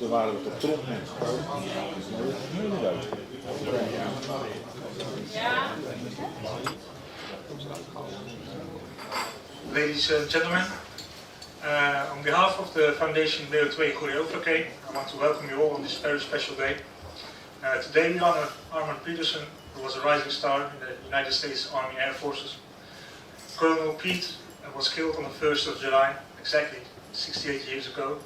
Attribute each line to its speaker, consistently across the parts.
Speaker 1: Toen waren we tot Trondheim gekomen.
Speaker 2: Ladies and gentlemen, on behalf of the Foundation BO2 Goedereede, I want to welcome you all on this very special day. Today we honor Arman Peterson, who was a rising star in the United States Army Air Forces. Colonel Pete was killed on the 1st of July, exactly 68 years ago.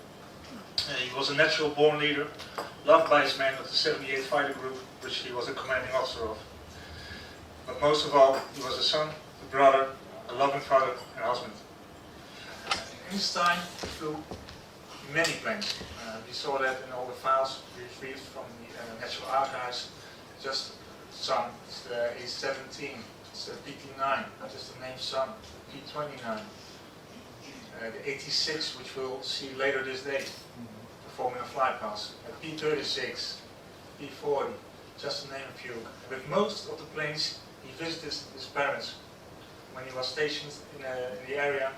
Speaker 2: He was a natural born leader, loved by his men of the 78th Fighter Group, which he was a commanding officer of. But most of all, he was a son, a brother, a loving father and husband. In his time, he flew many planes. We saw that in all the files we retrieved from the National Archives. Just some, it's the A-17, it's the PT-9, just to name some, P-29. The 86, which we'll see later this day, performing a flight pass. P-36, P-40, just to name a few. With most of the planes, he visited his parents. When he was stationed in the area,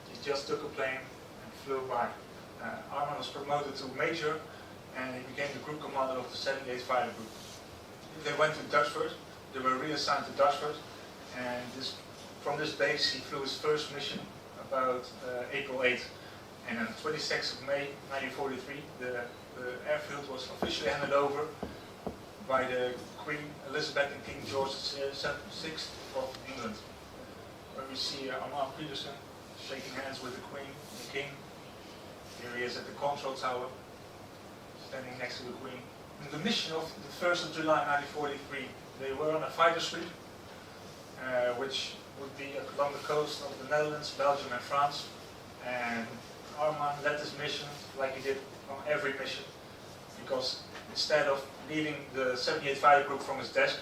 Speaker 2: he just took a plane and flew by. Arman was promoted to major, and he became the group commander of the 78th Fighter Group. They went to Duxford, they were reassigned to Duxford, and from this base he flew his first mission about April 8th. And on the 26th of May 1943, the airfield was officially handed over by the Queen Elizabeth and King George VI of England. Where we see Arman Peterson shaking hands with the Queen and the King. Here he is at the control tower, standing next to the Queen. And the mission of the 1st of July 1943, they were on a fighter sweep, which would be along the coast of the Netherlands, Belgium and France. And Arman led this mission like he did on every mission, because instead of leading the 78th Fighter Group from his desk,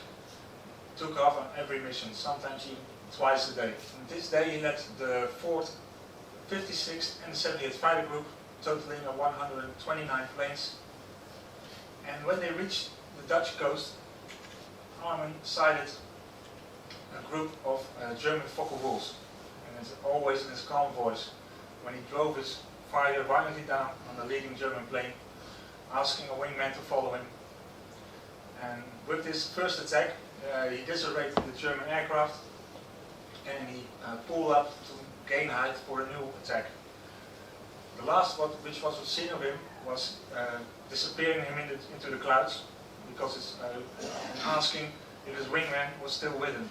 Speaker 2: he took off on every mission, sometimes even twice a day. And this day he led the 4th, 56th and 78th Fighter Group, totaling 129 planes. And when they reached the Dutch coast, Arman sighted a group of German Focke Wulfs, and it's always in his calm voice, when he drove his fighter violently down on the leading German plane, asking a wingman to follow him. And with this first attack, he disarrayed the German aircraft, and he pulled up to gain height for a new attack. The last which was seen of him was disappearing him into the clouds, because it's asking if his wingman was still with him.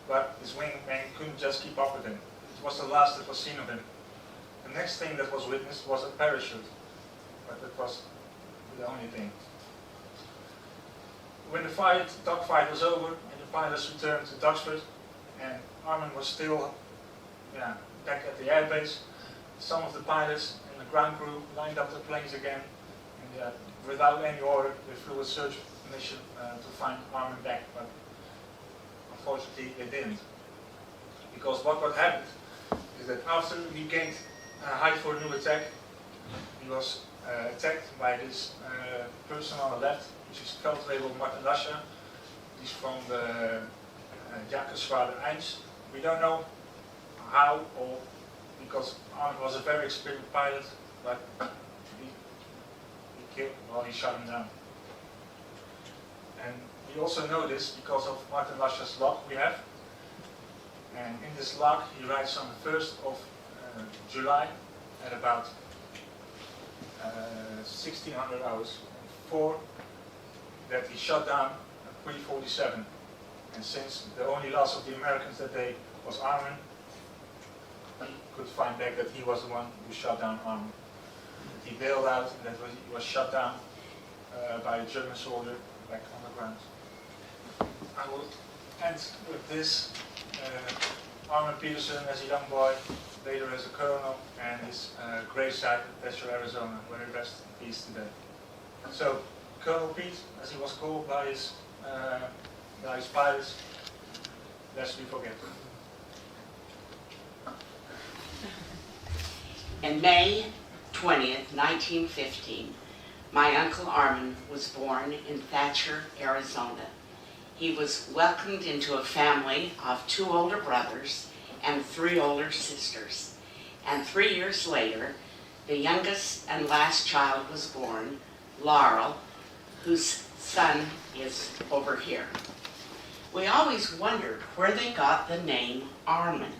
Speaker 2: But his wingman couldn't just keep up with him. It was the last that was seen of him. The next thing that was witnessed was a parachute, but that was the only thing. When the dogfight was over and the pilots returned to Duxford, and Arman was still back at the airbase, some of the pilots and the ground crew lined up their planes again, and without any order they flew a search mission to find Arman back, but unfortunately they didn't. Because what happened is that after he gained height for a new attack, he was attacked by this person on the left, which is veldwebel Martin Lascha. He's from the Jagerswaarder 1. We don't know how, or because Arman was a very experienced pilot, but he shot him down. And we also know this because of Martin Lascha's log we have. And in this log he writes on the 1st of July at about 1600 hours 4 that he shot down a P-47. And since the only loss of the Americans that day was Arman, he could find back that he was the one who shot down Arman. He bailed out and that he was shot down by a German soldier back on the ground. I will end with this. Arman Peterson as a young boy, later as a colonel, and his gravesite in Petro, Arizona, where he rests in peace today. So, Colonel Pete, as he was called by his pilots, lest we forget.
Speaker 3: In May 20th, 1915, my Uncle Arman was born in Thatcher, Arizona. He was welcomed into a family of 2 older brothers and 3 older sisters. And 3 years later, The youngest and last child was born, Laurel, whose son is over here. We always wondered where they got the name Arman.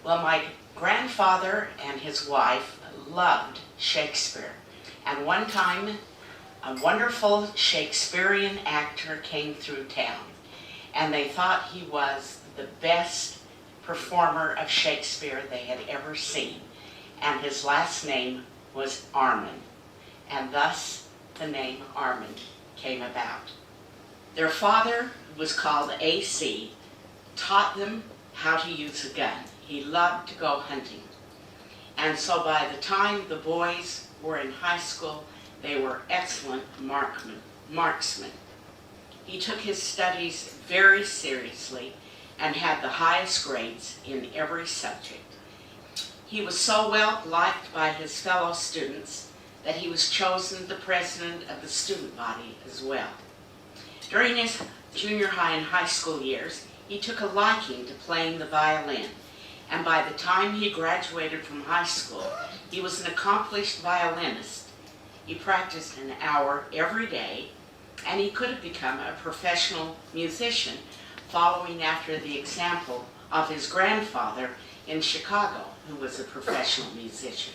Speaker 3: Well, my grandfather and his wife loved Shakespeare, and one time a wonderful Shakespearean actor came through town, and they thought he was the best performer of Shakespeare they had ever seen, and his last name was Arman, and thus the name Arman came about. Their father, who was called AC, taught them how to use a gun. He loved to go hunting. And so by the time the boys were in high school, they were excellent marksmen. He took his studies very seriously and had the highest grades in every subject. He was so well liked by his fellow students that he was chosen the president of the student body as well. During his junior high and high school years, he took a liking to playing the violin, and by the time he graduated from high school, he was an accomplished violinist. He practiced an hour every day, and he could have become a professional musician, following after the example of his grandfather in Chicago, who was a professional musician.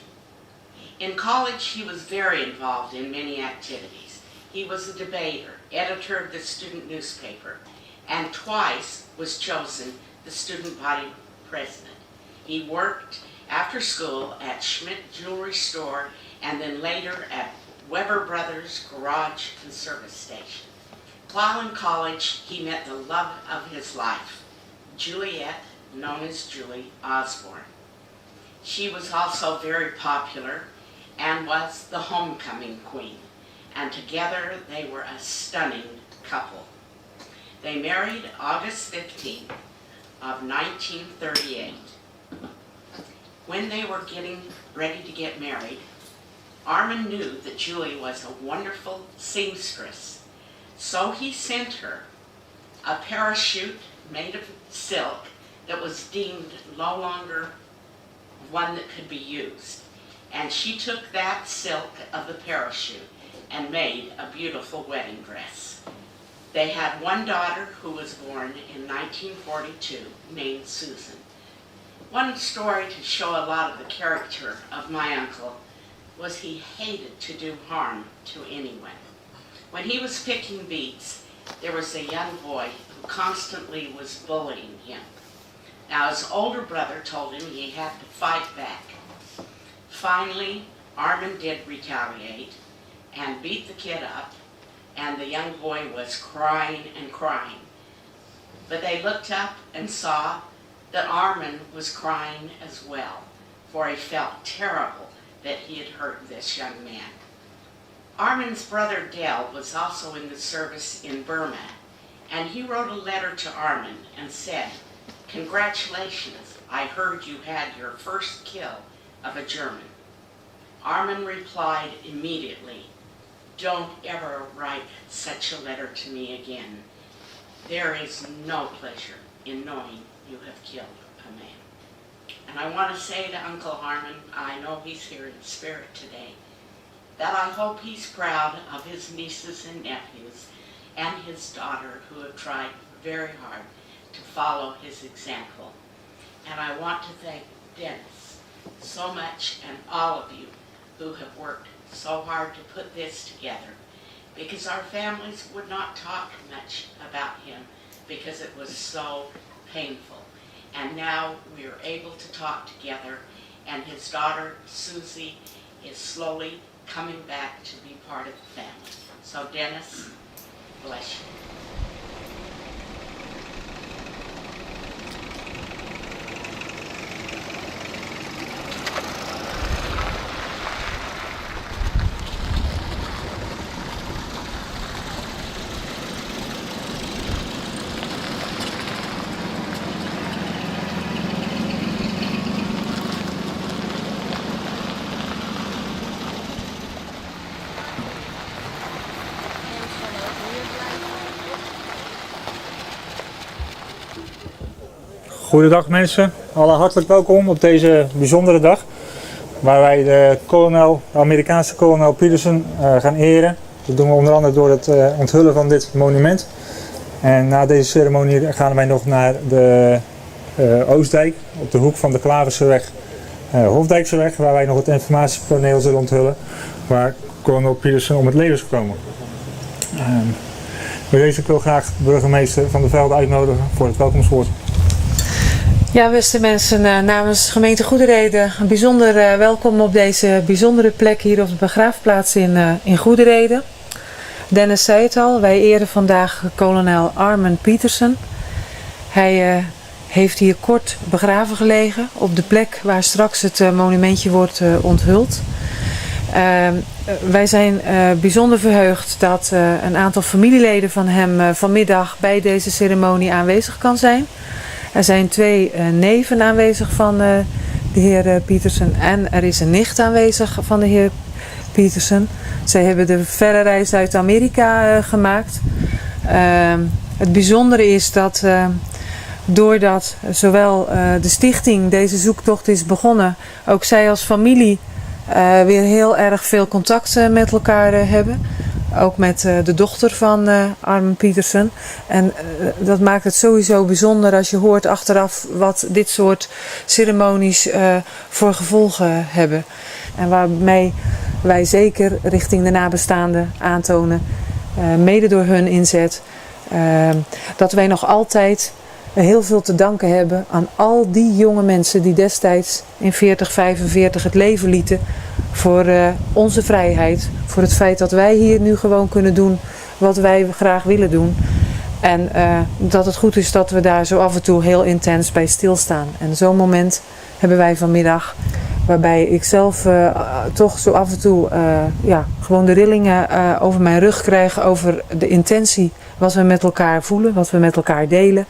Speaker 3: In college, he was very involved in many activities. He was a debater, editor of the student newspaper, and twice was chosen the student body president. He worked after school at Schmidt Jewelry Store and then later at Weber Brothers Garage and Service Station. While in college, he met the love of his life, Juliet, known as Julie Osborne. She was also very popular and was the homecoming queen, and together they were a stunning couple. They married August 15th of 1938. When they were getting ready to get married, Arman knew that Julie was a wonderful seamstress, so he sent her a parachute made of silk that was deemed no longer one that could be used. And she took that silk of the parachute and made a beautiful wedding dress. They had one daughter who was born in 1942 named Susan. One story to show a lot of the character of my uncle was he hated to do harm to anyone. When he was picking beets, there was a young boy who constantly was bullying him. Now his older brother told him he had to fight back. Finally, Arman did retaliate and beat the kid up, and the young boy was crying and crying. But they looked up and saw that Arman was crying as well, for he felt terrible that he had hurt this young man. Arman's brother Dell was also in the service in Burma, and he wrote a letter to Arman and said, "Congratulations, I heard you had your first kill of a German." Arman replied immediately, "Don't ever write such a letter to me again. There is no pleasure in knowing you have killed a man." And I want to say to Uncle Arman, I know he's here in spirit today, that I hope he's proud of his nieces and nephews and his daughter who have tried very hard to follow his example. And I want to thank Dennis so much, and all of you who have worked so hard to put this together, because our families would not talk much about him because it was so painful. And now we are able to talk together, and his daughter Susie is slowly coming back to be part of the family. So Dennis, bless you.
Speaker 2: Goedendag mensen, alle hartelijk welkom op deze bijzondere dag.
Speaker 4: waar wij de kolonel, de Amerikaanse kolonel Peterson gaan eren. Dat doen we onder andere door het onthullen van dit monument. En na deze ceremonie gaan wij nog naar de Oostdijk, op de hoek van de Klaverseweg, Hofdijkseweg, waar wij nog het informatiepaneel zullen onthullen, waar kolonel Peterson om het leven is gekomen. Bij deze wil ik graag de burgemeester van de Velden uitnodigen voor het welkomstwoord.
Speaker 5: Ja, beste mensen, namens gemeente Goedereede een bijzonder welkom op deze bijzondere plek hier op de begraafplaats in Goedereede. Dennis zei het al, wij eren vandaag kolonel Arman Peterson. Hij heeft hier kort begraven gelegen op de plek waar straks het monumentje wordt onthuld. Wij zijn bijzonder verheugd dat een aantal familieleden van hem vanmiddag bij deze ceremonie aanwezig kan zijn. Er zijn 2 neven aanwezig van de heer Peterson en er is een nicht aanwezig van de heer Peterson. Zij hebben de verre reis uit Amerika gemaakt. Het bijzondere is dat doordat zowel de stichting deze zoektocht is begonnen, ook zij als familie weer heel erg veel contact met elkaar hebben. Ook met de dochter van Arman Peterson. En dat maakt het sowieso bijzonder als je hoort achteraf wat dit soort ceremonies voor gevolgen hebben. En waarmee wij zeker richting de nabestaanden aantonen, mede door hun inzet, dat wij nog altijd heel veel te danken hebben aan al die jonge mensen die destijds in 40-45 het leven lieten voor onze vrijheid. Voor het feit dat wij hier nu gewoon kunnen doen wat wij graag willen doen. En dat het goed is dat we daar zo af en toe heel intens bij stilstaan. En zo'n moment hebben wij vanmiddag, waarbij ik zelf toch zo af en toe gewoon de rillingen over mijn rug krijg over de intentie wat we met elkaar voelen, wat we met elkaar delen.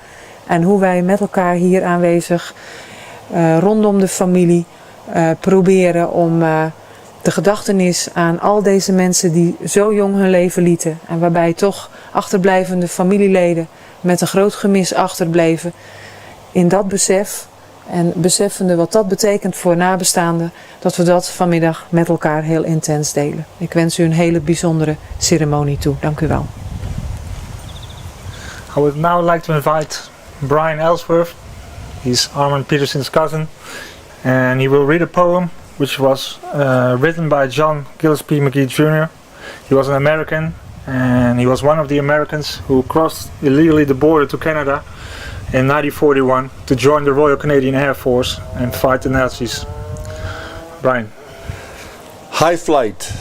Speaker 5: En hoe wij met elkaar hier aanwezig rondom de familie proberen om de gedachtenis aan al deze mensen die zo jong hun leven lieten. En waarbij toch achterblijvende familieleden met een groot gemis achterbleven. In dat besef en beseffende wat dat betekent voor nabestaanden, dat we dat vanmiddag met elkaar heel intens delen. Ik wens u een hele bijzondere ceremonie toe. Dank u wel.
Speaker 4: I would now like to invite Brian Halesworth. He's Arman Peterson's cousin, and he will read a poem which was written by John Gillespie McGee Jr. He was an American, and he was one of the Americans who crossed illegally the border to Canada in 1941 to join the Royal Canadian Air Force and fight the Nazis. Brian.
Speaker 1: High flight.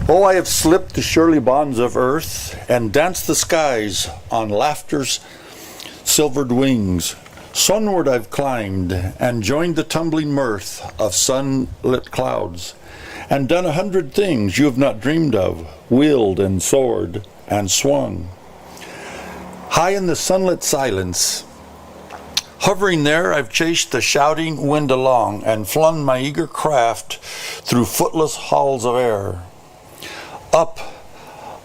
Speaker 1: Oh, I have slipped the surely bonds of earth and danced the skies on laughter's silvered wings. Sunward I've climbed and joined the tumbling mirth of sunlit clouds, and done 100 things you have not dreamed of, wheeled and soared and swung. High in the sunlit silence, hovering there, I've chased the shouting wind along and flung my eager craft through footless halls of air.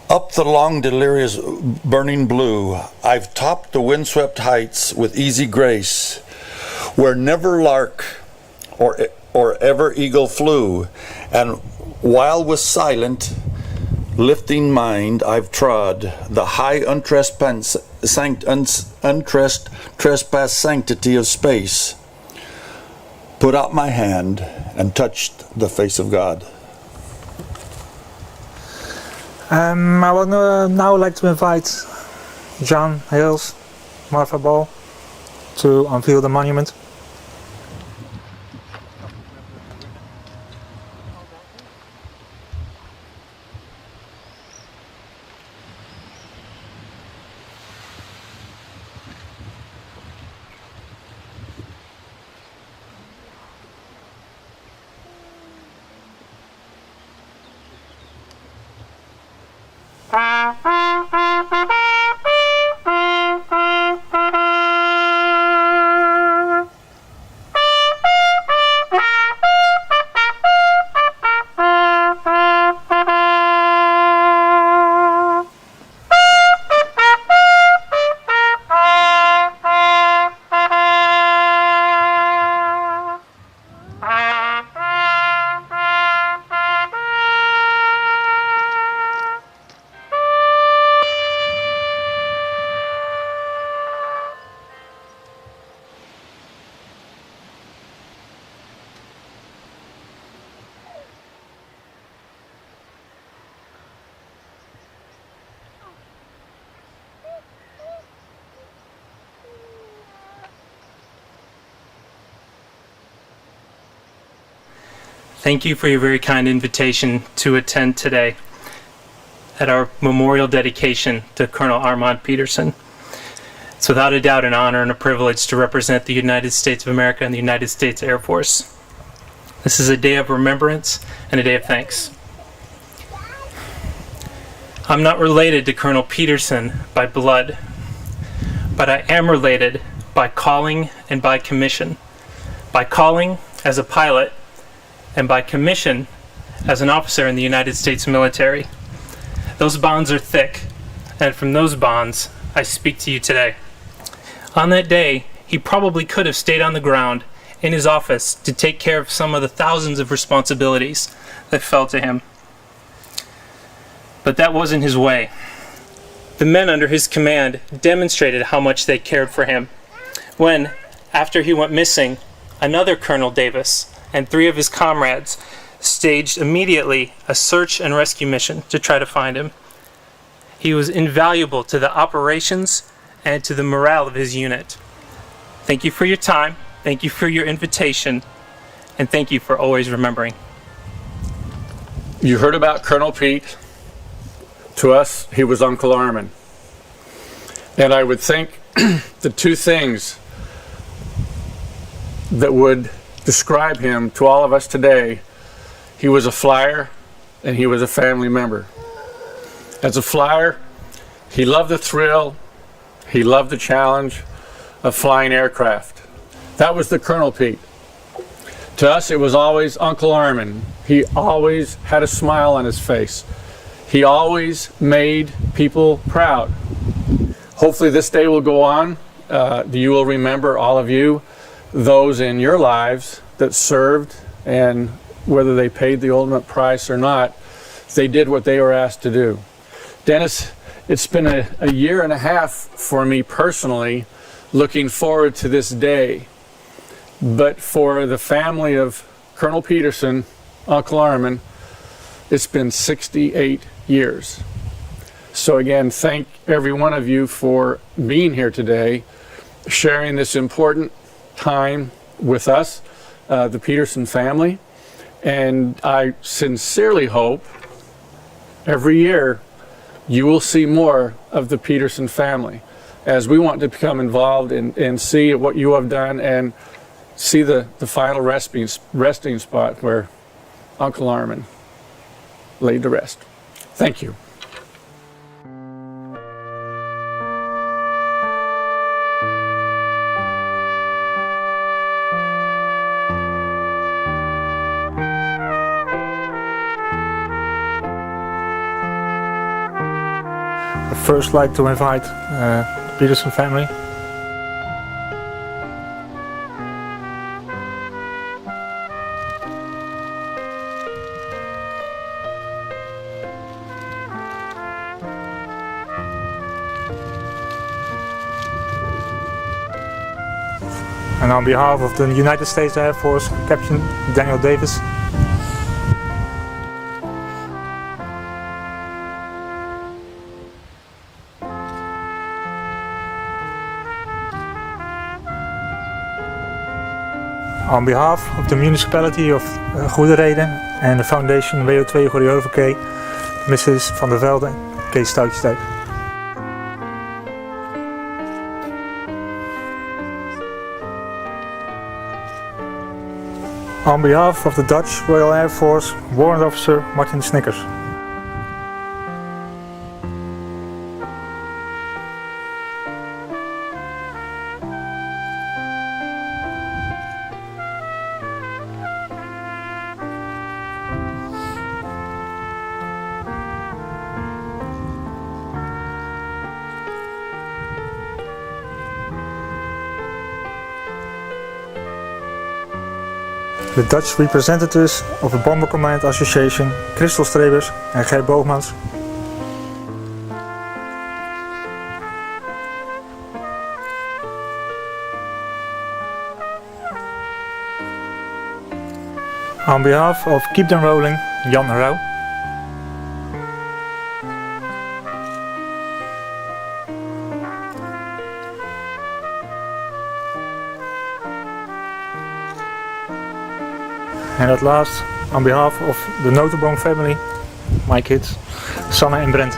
Speaker 1: Up the long delirious burning blue, I've topped the windswept heights with easy grace, where never lark or ever eagle flew, and while with silent, lifting mind I've trod the high untrespassed sanctity of space, put out my hand and touched the face of God.
Speaker 4: I would now like to invite John Hales, Martha Ball, to unveil the monument.
Speaker 6: Thank you for your very kind invitation to attend today at our memorial dedication to Colonel Arman Peterson. It's without a doubt an honor and a privilege to represent the United States of America and the United States Air Force. This is a day of remembrance and a day of thanks. I'm not related to Colonel Peterson by blood, but I am related by calling and by commission. By calling as a pilot and by commission as an officer in the United States military. Those bonds are thick, and from those bonds, I speak to you today. On that day, he probably could have stayed on the ground in his office to take care of some of the thousands of responsibilities that fell to him. But that wasn't his way. The men under his command demonstrated how much they cared for him when, after he went missing, another Colonel Davis and 3 of his comrades staged immediately a search and rescue mission to try to find him. He was invaluable to the operations and to the morale of his unit. Thank you for your time, thank you for your invitation, and thank you for always remembering.
Speaker 7: You heard about Colonel Pete. To us, he was Uncle Arman. And I would think the 2 things that would describe him to all of us today: he was a flyer and he was a family member. As a flyer, he loved the thrill, he loved the challenge of flying aircraft. That was the Colonel Pete. To us, it was always Uncle Arman. He always had a smile on his face. He always made people proud. Hopefully this day will go on. You will remember, all of you, those in your lives that served, and whether they paid the ultimate price or not, they did what they were asked to do. Dennis, it's been a year and a half for me personally, looking forward to this day. But for the family of Colonel Peterson, Uncle Arman, it's been 68 years. So again, thank every one of you for being here today, sharing this important time with us, the Peterson family. And I sincerely hope every year you will see more of the Peterson family, as we want to become involved and see what you have done and see the final resting spot where Uncle Arman laid to rest. Thank you.
Speaker 4: I'd first like to invite the Peterson family. And on behalf of the United States Air Force, Captain Daniel Davis. On behalf of the municipality of Goedereede and the foundation WO2 Choreography, Mrs. van der Velde en Kees Stoutjesdijk. On behalf of the Dutch Royal Air Force, Warrant Officer Martin Snickers. De Dutch representatives of the Bomber Command Association, Christel Strebers en Ger Boogmans. On behalf of Keep Them Rolling, Jan Rauw. And at last, on behalf of the Notenboom family, my kids, Sanne and Brent.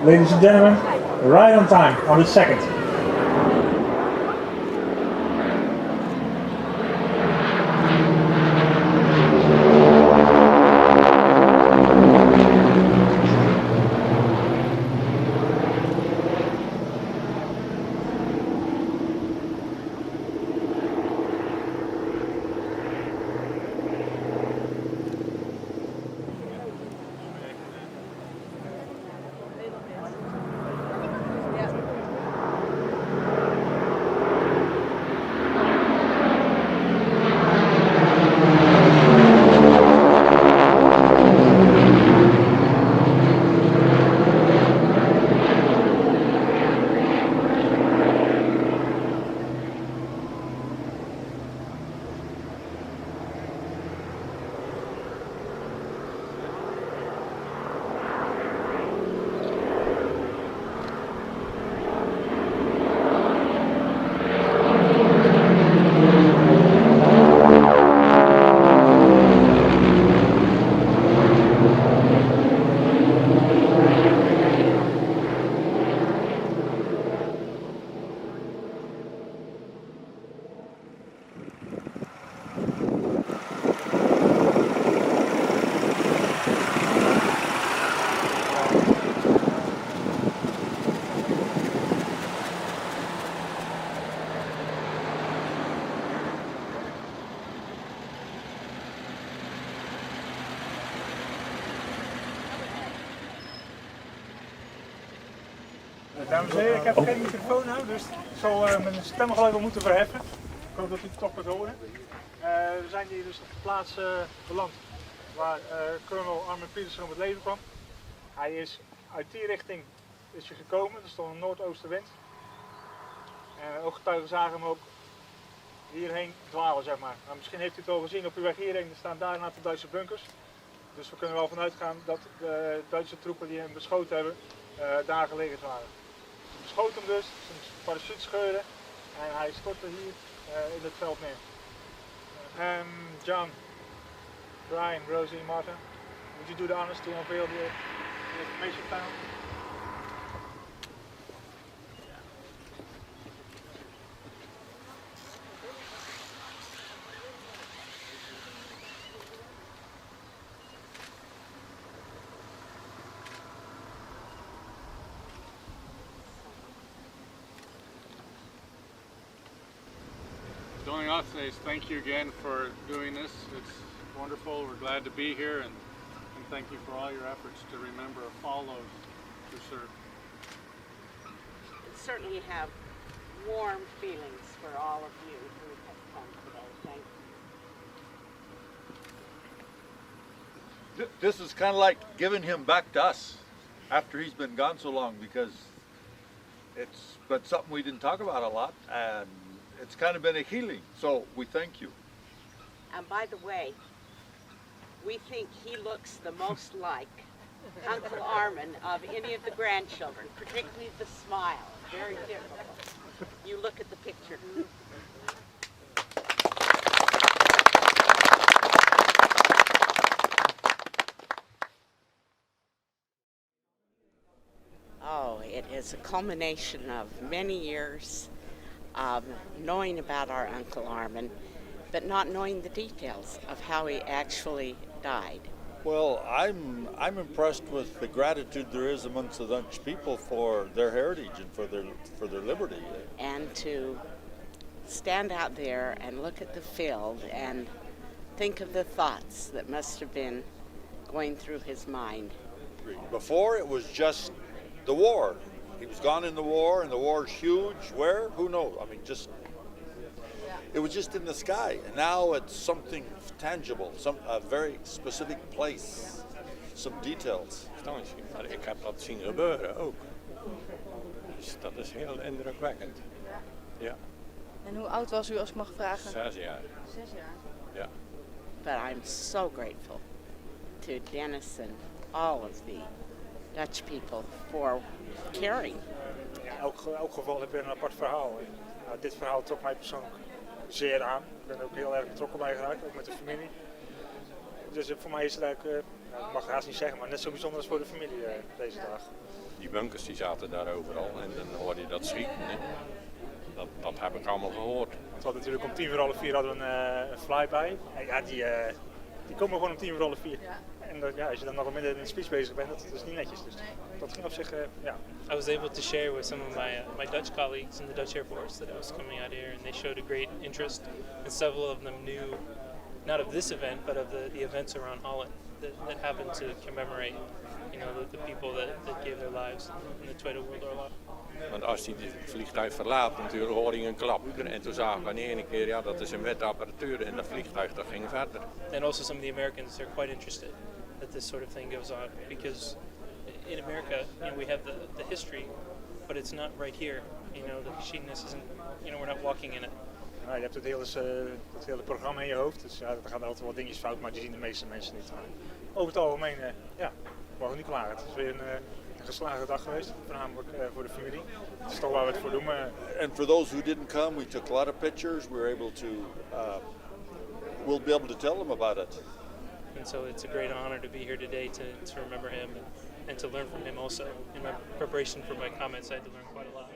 Speaker 2: Ladies and gentlemen, right on time, on the second. Dames en heren, ik heb geen microfoon nou, dus ik zal mijn stemgeluid wel moeten verheffen. Ik hoop dat u het toch kunt horen. We zijn hier dus op de plaats beland waar kolonel Arman Peterson om het leven kwam. Hij is uit die richting gekomen, er stond een noordoostenwind. Ooggetuigen zagen hem ook hierheen dwalen, zeg maar. Nou, misschien heeft u het al gezien op uw weg hierheen, er staan daar een aantal Duitse bunkers. Dus we kunnen er wel vanuit gaan dat de Duitse troepen die hem beschoten hebben, daar gelegen waren. Ze beschoten hem dus, zijn parachute scheurde en hij stortte hier in het veld neer. John, Brian, Rosie, Martha, would you do the honors to unveil the information found?
Speaker 7: The only thing I'll say is thank you again for doing this. It's wonderful. We're glad to be here, and thank you for all your efforts to remember a follow to serve.
Speaker 3: Certainly have warm feelings for all of you who have come today. Thank you.
Speaker 1: This is kind of like giving him back to us after he's been gone so long, because it's been something we didn't talk about a lot, and it's kind of been a healing, so we thank you.
Speaker 3: And by the way, we think he looks the most like Uncle Arman of any of the grandchildren, particularly the smile. Very difficult. You look at the picture. Oh, it is a culmination of many years of knowing about our Uncle Arman, but not knowing the details of how he actually died.
Speaker 1: Well, I'm impressed with the gratitude there is amongst the Dutch people for their heritage and for their liberty.
Speaker 3: And to stand out there and look at the field and think of the thoughts that must have been going through his mind.
Speaker 1: Before it was just the war. He was gone in the war, and the war's huge. Where? Who knows? I mean, it was just in the sky. And now it's something tangible, a very specific place, some details.
Speaker 8: Maar ik heb dat zien gebeuren ook. Dus dat is heel indrukwekkend. Ja.
Speaker 9: En hoe oud was u, als ik mag vragen?
Speaker 8: 6 jaar.
Speaker 9: 6 jaar.
Speaker 8: Ja.
Speaker 3: But I'm so grateful to Dennis and all of the Dutch people for caring.
Speaker 4: Ja, elk geval heb je een apart verhaal. Nou, dit verhaal trok mij persoonlijk zeer aan. Ik ben er ook heel erg betrokken bij geraakt, ook met de familie. Dus voor mij is het eigenlijk, ik mag het haast niet zeggen, maar net zo bijzonder als voor de familie deze dag.
Speaker 8: Die bunkers die zaten daar overal en dan hoorde je dat schieten. Hè. Dat heb ik allemaal gehoord.
Speaker 4: We hadden natuurlijk om 4:10 hadden we een flyby. En ja, die komen gewoon om 4:10.
Speaker 9: Ja.
Speaker 4: En als je dan nog midden in een speech bezig bent, dat is niet netjes. Dus dat ging op zich, ja.
Speaker 6: I was able to share with some of my Dutch colleagues in the Dutch Air Force that I was coming out here, and they showed a great interest. And several of them knew, not of this event, but of the events around Holland that happened to commemorate, the people that gave their lives in the Tweede Wereldoorlog.
Speaker 8: Want als hij het vliegtuig verlaat, natuurlijk hoorde je een klap. En toen zagen we in één keer, ja, dat is een met apparatuur en dat vliegtuig dat ging verder.
Speaker 6: And also some of the Americans are quite interested that this sort of thing goes on, because in America, we have the history, but it's not right here. The geschiedenis isn't, we're not walking in it.
Speaker 4: Nou, je hebt het hele programma in je hoofd, dus ja, er gaan altijd wat dingetjes fout, maar die zien de meeste mensen niet. Maar over het algemeen, mogen niet klagen. Het is weer een geslaagde dag geweest, voornamelijk voor de familie. Dat is toch waar we het voor doen.
Speaker 1: And for those who didn't come, we took a lot of pictures. We were able to, we'll be able to tell them about it.
Speaker 6: And so it's a great honor to be here today to remember him and to learn from him also. In my preparation for my comments, I had to learn quite a lot.